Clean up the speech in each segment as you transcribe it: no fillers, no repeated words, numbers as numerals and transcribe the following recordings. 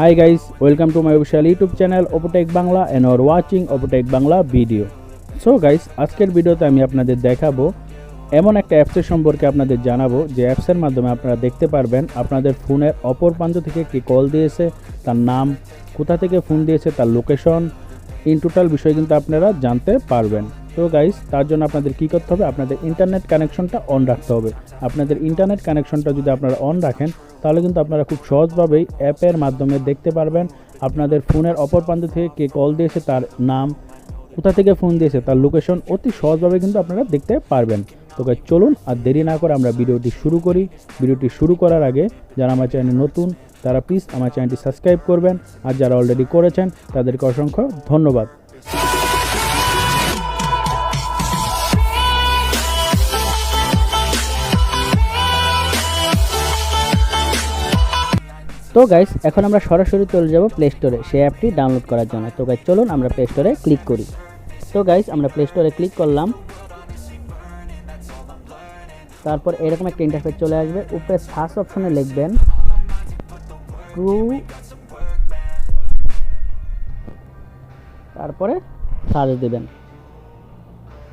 Hi guys, welcome to my official YouTube channel Opotech Bangla and you are watching Opotech Bangla video. So guys, আজকের ভিডিওতে আমি আপনাদের দেখাবো এমন একটা অ্যাপসের সম্পর্কে আপনাদের জানাবো যে অ্যাপসের মাধ্যমে আপনারা দেখতে পারবেন আপনাদের ফোনের অপর প্রান্ত থেকে কে কল দিয়েছে, তার নাম, কোথা থেকে ফোন দিয়েছে, তার লোকেশন, ইন টোটাল বিষয় কিন্তু আপনারা জানতে পারবেন। তো গাইস, তার জন্য আপনাদের কী করতে হবে, আপনাদের ইন্টারনেট কানেকশনটা অন রাখতে হবে। আপনাদের ইন্টারনেট কানেকশনটা যদি আপনারা অন রাখেন তাহলে কিন্তু আপনারা খুব সহজভাবেই অ্যাপের মাধ্যমে দেখতে পারবেন আপনাদের ফোনের অপর প্রান্ত থেকে কে কল দিয়েছে, তার নাম, কোথা থেকে ফোন দিয়েছে, তার লোকেশন অতি সহজভাবে কিন্তু আপনারা দেখতে পারবেন। তো গাইস, চলুন আর দেরি না করে আমরা ভিডিওটি শুরু করি। ভিডিওটি শুরু করার আগে যারা আমার চ্যানেলে নতুন তারা প্লিজ আমার চ্যানেলটি সাবস্ক্রাইব করবেন, আর যারা অলরেডি করেছেন তাদেরকে অসংখ্য ধন্যবাদ। তো গাইস, এখন আমরা সরাসরি চলে যাব প্লে স্টোরে সেই অ্যাপটি ডাউনলোড করার জন্য। তো গাইস, চলুন আমরা প্লে স্টোরে ক্লিক করি। তো গাইস, আমরা প্লে স্টোরে ক্লিক করলাম। তারপর এরকম একটা ইন্টারফেস চলে আসবে। উপরে সার্চ অপশনে লিখবেন ট্রু, তারপরে সার্চ দেবেন।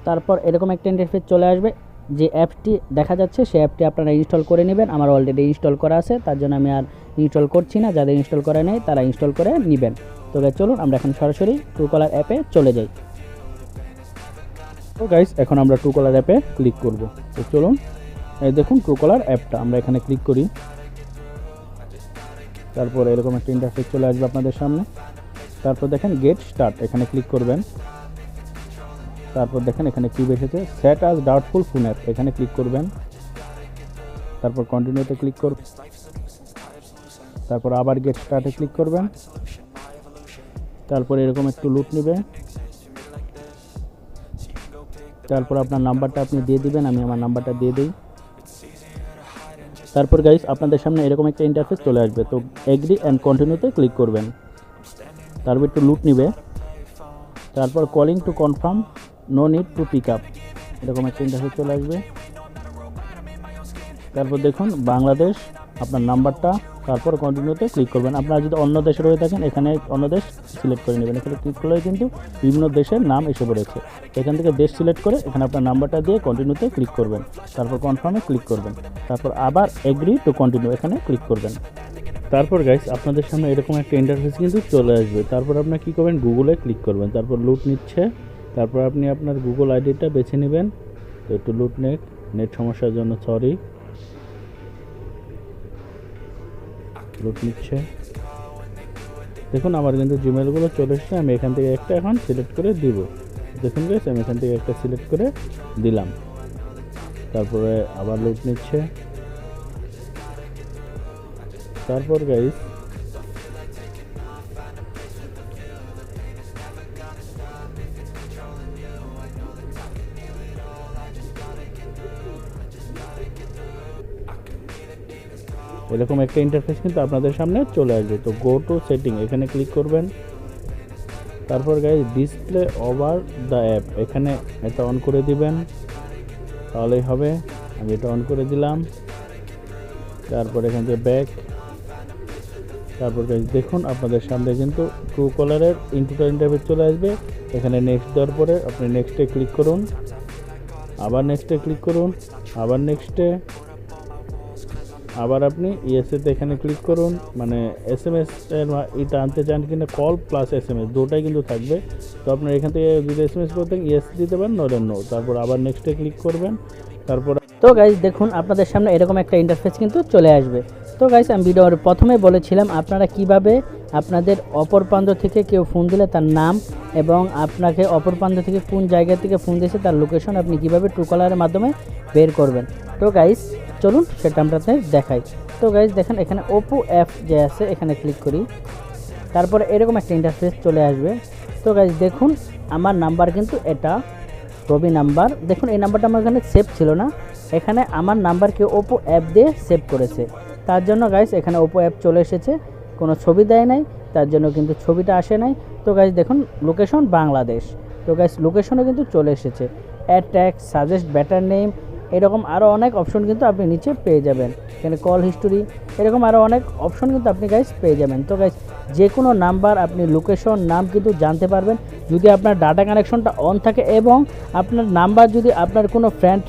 তারপর এরকম একটা ইন্টারফেস চলে আসবে। যে অ্যাপটি দেখা যাচ্ছে সেই অ্যাপটি আপনারা ইনস্টল করে নেবেন। আমার অলরেডি ইনস্টল করা আছে, তার জন্য আমি আর ইনস্টল করছি না। যাদের ইনস্টল করা নেই তারা ইনস্টল করে নেবেন। তো গাইস, চলুন আমরা এখন সরাসরি ট্রুকলার অ্যাপে চলে যাই। তো গাইস, এখন আমরা ট্রুকলার অ্যাপে ক্লিক করব। তো চলুন, এই দেখুন ট্রুকলার অ্যাপটা, আমরা এখানে ক্লিক করি। তারপর এরকম একটা ইন্টারফেস চলে আসবে আপনাদের সামনে। তারপর দেখেন গেট স্টার্ট, এখানে ক্লিক করবেন। তারপর দেখেন এখানে কি এসেছে, সেট আজ ডাউটফুল ফোন অ্যাপ, এখানে ক্লিক করবেন। তারপর কন্টিনিউতে ক্লিক করবেন। তারপর আবার গেট স্টার্টে ক্লিক করবেন। তারপর এরকম একটু লুট নেবে। তারপর আপনার নাম্বারটা আপনি দিয়ে দিবেন, আমি আমার নাম্বারটা দিয়ে দিই। তারপর গাইস, আপনাদের সামনে এরকম একটা ইন্টারফেস চলে আসবে। তো এগ্রি অ্যান্ড কন্টিনিউতে ক্লিক করবেন। তারপর একটু লুট নেবে। তারপর calling to confirm, no need to pick up, এরকম একটা ইন্টারফেস চলে আসবে। তারপর দেখুন বাংলাদেশ, আপনার নাম্বারটা, তারপর কন্টিনিউতে ক্লিক করবেন। আপনারা যদি অন্য দেশে রয়ে থাকেন এখানে অন্য দেশ সিলেক্ট করে নেবেন। এখানে ক্লিক করলে কিন্তু বিভিন্ন দেশের নাম এসে পড়েছে। এখান থেকে দেশ সিলেক্ট করে এখানে আপনার নাম্বারটা দিয়ে কন্টিনিউতে ক্লিক করবেন। তারপর কনফার্মে ক্লিক করবেন। তারপর আবার এগ্রি টু কন্টিনিউ, এখানে ক্লিক করবেন। তারপর গাইস, আপনাদের সামনে এরকম একটা ইন্টারফেস কিন্তু চলে আসবে। তারপর আপনার কী করবেন, গুগলে ক্লিক করবেন। তারপর লুট নিচ্ছে। তারপর আপনি আপনার গুগল আইডিটা বেছে নেবেন। তো একটু লুট নেট সমস্যার জন্য সরি, লুট নিচ্ছে। দেখুন আমার কিন্তু জিমেলগুলো চলে এসছে। আমি এখান থেকে একটা এখন সিলেক্ট করে দিব। দেখুন গাইস, আমি এখান থেকে একটা সিলেক্ট করে দিলাম। তারপরে আবার লুট নিচ্ছে। তারপর গাইস, এরকম একটা ইন্টারফেস কিন্তু আপনাদের সামনে চলে আসবে। তো গো টু সেটিং, এখানে ক্লিক করবেন। তারপর guys, display over the app, এখানে এটা অন করে দিবেন, তাহলেই হবে। আমি এটা অন করে দিলাম। তারপর এখান থেকে ব্যাক। তারপর গাইস দেখুন আপনাদের সামনে কিন্তু ট্রুকলারের ইনটোটাল ইন্টারফেস চলে আসবে। এখানে নেক্সট দেওয়ার পরে আপনি নেক্সটে ক্লিক করুন, আবার নেক্সটে ক্লিক করুন, আবার নেক্সটে, আবার আপনি ইয়েসেতে এখানে ক্লিক করুন। মানে SMS এর এটা আনতে চান কিনা, কল প্লাস SMS দুটোই কিন্তু থাকবে। তো আপনার এখান থেকে যদি SMS করতে ইয়েস দিতে পারেন, নলে নো। তারপর আবার নেক্সটে ক্লিক করবেন। তারপর তো গাইস দেখুন আপনাদের সামনে এরকম একটা ইন্টারফেস কিন্তু চলে আসবে। তো গাইস, আমি ভিডিওর প্রথমে বলেছিলাম আপনারা কিভাবে আপনাদের অপর প্রান্ত থেকে কেউ ফোন দিলে তার নাম এবং আপনাকে অপর প্রান্ত থেকে কোন জায়গা থেকে ফোন দিয়েছে তার লোকেশন আপনি কিভাবে ট্রুকলারের মাধ্যমে বের করবেন। তো গাইস, চলুন সেটা আমরা দেখাই। তো গাইস দেখেন এখানে ওপো অ্যাপ যে আছে এখানে ক্লিক করি। তারপরে এরকম একটা ইন্টারফেস চলে আসবে। তো গাইস দেখুন আমার নাম্বার কিন্তু এটা রবি নাম্বার। দেখুন এই নাম্বারটা আমার এখানে সেভ ছিল না, এখানে আমার নাম্বারকে ওপো অ্যাপ দিয়ে সেভ করেছে। তার জন্য গাইস এখানে ওপো অ্যাপ চলে এসেছে, কোনো ছবি দেয় নাই, তার জন্য কিন্তু ছবিটা আসে নাই। তো গাইস দেখুন লোকেশন বাংলাদেশ। তো গাইস লোকেশনও কিন্তু চলে এসেছে। Add tag, suggest better name, এরকম আরও অনেক অপশন কিন্তু আপনি নিচে পেয়ে যাবেন। এখানে কল হিস্টোরি, এরকম আরও অনেক অপশন কিন্তু আপনি গাইস পেয়ে যাবেন। তো গাইস যে কোনো নাম্বার আপনি লোকেশন নাম কিন্তু জানতে পারবেন যদি আপনার ডাটা কানেকশনটা অন থাকে, এবং আপনার নাম্বার যদি আপনার কোনো ফ্রেন্ড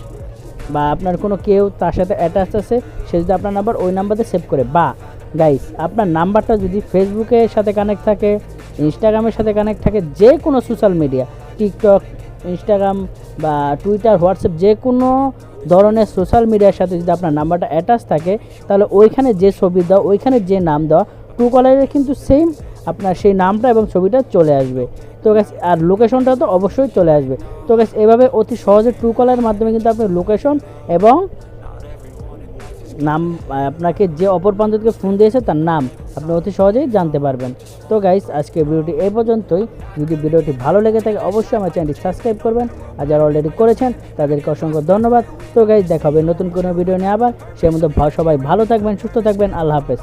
বা আপনার কোনো কেউ তার সাথে অ্যাটাচ আছে, সে যদি আপনার নাম্বার ওই নাম্বারে সেভ করে, বা গাইস আপনার নাম্বারটা যদি ফেসবুকের সাথে কানেক্ট থাকে, ইনস্টাগ্রামের সাথে কানেক্ট থাকে, যে কোনো সোশ্যাল মিডিয়া, টিকটক, ইনস্টাগ্রাম বা টুইটার, হোয়াটসঅ্যাপ, যে কোনো ধরনের সোশ্যাল মিডিয়ার সাথে যদি আপনার নাম্বারটা অ্যাটাচ থাকে, তাহলে ওইখানে যে ছবি দেওয়া, ওইখানে যে নাম দেওয়া, ট্রুকলারে কিন্তু সেম আপনার সেই নামটা এবং ছবিটা চলে আসবে। তো গ্যাস আর লোকেশনটা তো অবশ্যই চলে আসবে। তো গ্যাস এভাবে অতি সহজে ট্রুকলারের মাধ্যমে কিন্তু আপনি লোকেশন এবং নাম, আপনাকে যে অপর প্রান্ত থেকে ফোন দিয়েছে তার নাম আপনি অতি সহজেই জানতে পারবেন। তো গাইস আজকে ভিডিওটি এই পর্যন্তই। যদি ভিডিওটি ভালো লেগে থাকে অবশ্যই আমার চ্যানেলটি সাবস্ক্রাইব করবেন, আর যারা অলরেডি করেছেন তাদেরকে অসংখ্য ধন্যবাদ। তো গাইস দেখা হবে নতুন কোনো ভিডিও নিয়ে আবার, সেই মধ্যে সবাই ভালো থাকবেন, সুস্থ থাকবেন, আল্লাহ হাফেজ।